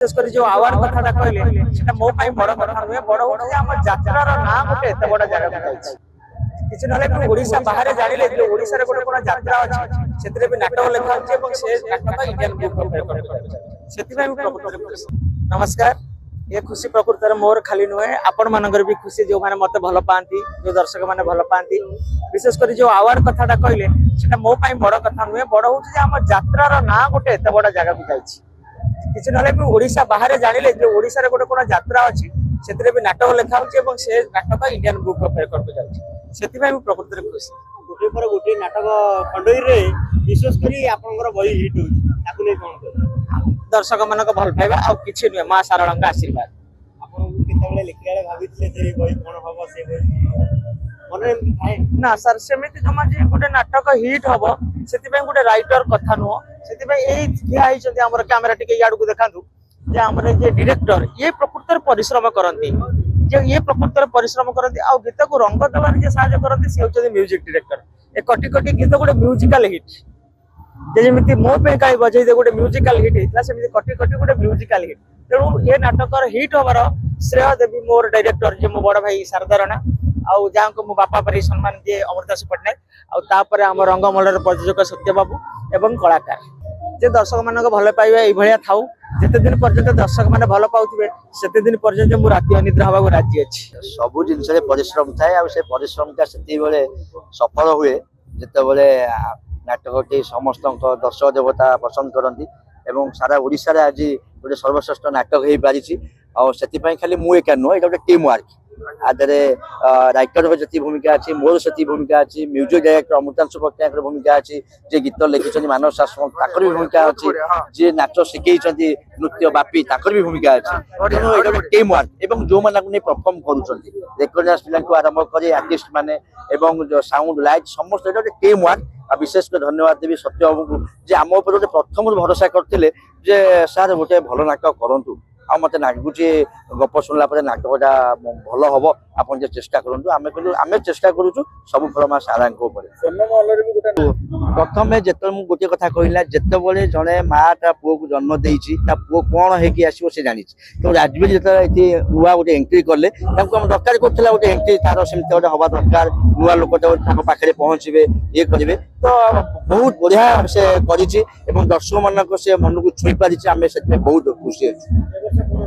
विशेषकर जो आवार कथा कहले सेटा मो पाई बड़ कथा नुहे बड़ हो जे हमर यात्रार ना गोटे एते बड़ जगह जाईछि किछ नले कि ओडिसा बाहर जानिले जे ओडिसा रे गोटे कोन यात्रा अछि सेतरे भी नाटक लेखा अछि एवं से नाटक इंडियन बुक ऑफ रिकॉर्ड सेति भाई प्रकृति खुशी नमस्कार ये खुशी प्रकृति मोर खाली नुहे आपण मानकर भी खुशी जो माने मते भलो पांती जो दर्शक माने भलो पांती विशेषकर जो आवार कथाटा कहले सेटा मो पाई बड़ कथा नुहे बड़ हो जे हमर यात्रार ना गोटे एते बड़ जगह जाईछि किछ नले कि ओडिसा बाहर जानिले जे ओडिसा रे गोटे कोन यात्रा अछि सेतरे भी नाटक लेखा अछि एवं से नाटक इंडियन बुक ऑफ रिकॉर्ड पे जाछि सेति भाई प्रकृति खुशी गोटे पर गोटे नाटक खंडोई रे विशेष करी आपनकर बही हिट होछि ताकु नै कोन कर दर्शक मानक भल पाइबा आ किछ नै मां सारळंका आशीर्वाद आपन केतेबेले लिखियाले भाबितले जे बही कोन हबो से बही मने ना सर सेमिति जमा जे गोटे नाटक हिट हबो सेति भाई गोटे राइटर कथा नो सेति भाई एई थिया आइ छथि हमर कैमरा टिके याड को देखांतु जे हमरे जे डायरेक्टर ये प्रकृति परिश्रम करंती जे ये प्रकृति परिश्रम करंती आ गीत को रंग देवार जे सहायता करंती से होचि म्यूजिक डायरेक्टर ए कटी कटी गीत गोटे म्यूजिकल हिट जे जेमिति मो पे काई बजै दे गोटे म्यूजिकल हिट हितला सेमिति कटी कटी गोटे म्यूजिकल हिट तेणु ये नाटकर हिट होबार श्रेय देवी मोर डायरेक्टर जे मो बड़ भाई शारदारणा आउ जाको मो बापा पर सम्मान दिए अमरदास पटनायक आउ तापर हम रंगमल्लर प्रयोजक सत्य बाबू एवं कलाकार जे दर्शक मानक भल पाइबा एई भलिया थाउ जेते दिन पर्यंत दर्शक माने भल पाउथिबे सेते दिन पर्यंत मु राति अनिद्रा हबा को राजी अछि सब जिनस रे परिश्रम थाए आ से परिश्रम का सेति बेले सफल हुए जेते बेले नाटकटी समस्त दर्शक देवता पसंद करंती एवं सारा ओडिसा रे आज गोटे सर्वश्रेष्ठ नाटक हेई पारिछि आ सेति पई खाली मु एका नो एटा टीम वर्क आदरे राइटर जति भूमिका अछि मोर सती भूमिका अछि म्यूजिक डायरेक्टर अमृतांशु पटनायक भूमिका अछि जे गीत लिखिछनि मानव शासन ताकर भी भूमिका अछि जे नाच शिखैछति नृत्य बापी ताकर भी भूमिका अछि तेनो एटा टीम वर्क एवं जो मानक ने परफॉर्म करूछन्ति रेकॉर्डर्स पिलां को आरंभ करी आर्टिस्ट माने एवं जो साउंड लाइट समस्त एटा टीम वर्क आ विशेष कर धन्यवाद देवी सत्य बाबू को जे आम ऊपर गोटे प्रथम भरोसा करथिले जे सर गोटे भलो नाटक करंतु आ मते लागुची गप सुनला परे नाटकटा भलो हबो आपन जे चेष्टा करंतु आमे चेष्टा करूछु सब फरमा सारांक ऊपर प्रथम जेते मु गोटे कथा कहिला जेते बोले जने माटा पुओ को जन्म देइछि ता पुओ कोन हे कि आसीबो से जानि तो राजवीर जेते एति नुवा गोटे एंट्री करले तांको हम दरकार करथला गोटे एंट्री तारो सेमते गोटे हवा दरकार नुवा लोकटा ताको पाखरे पहुंचबे ये करिवे तो बहुत बढ़िया से करिछि एवं दर्शक मानक से मन को छुई पारिछि आमे सेते बहुत खुशी अछि।